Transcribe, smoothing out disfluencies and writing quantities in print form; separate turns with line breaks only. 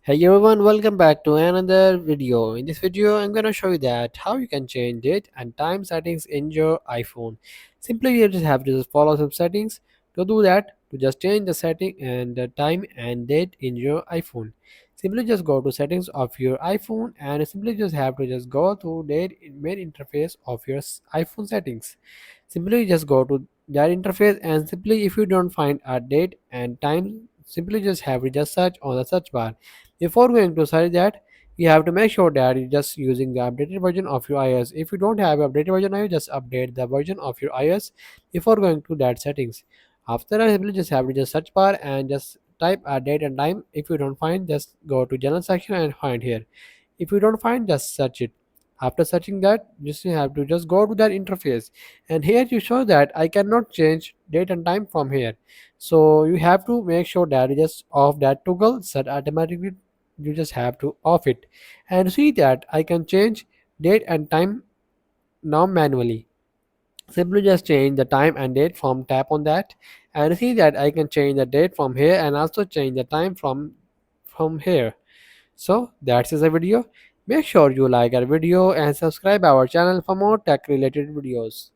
Hey everyone, welcome back to another video. In this video, I'm gonna show you that how you can change date and time settings in your iPhone. Simply, you just have to just follow some settings. To do that, to just change the setting and the time and date in your iPhone. Simply just go to settings of your iPhone and simply just have to just go to date in main interface of your iPhone settings. Simply just go to that interface and simply if you don't find a date and time, simply just have to just search on the search bar. Before going to search that, you have to make sure that you're just using the updated version of your iOS. If you don't have updated version, you just update the version of your iOS before going to that settings. After that, simply just have to just search bar and just type a date and time. If you don't find, just go to general section and find here. If you don't find, just search it. After searching that, just you have to just go to that interface, and here you show that I cannot change date and time from here. So you have to make sure that you just off that toggle set automatically. You just have to off it and see that I can change date and time now manually. Simply just change the time and date from tap on that and see that I can change the date from here and also change the time from here. So that's the video. Make sure you like our video and subscribe our channel for more tech related videos.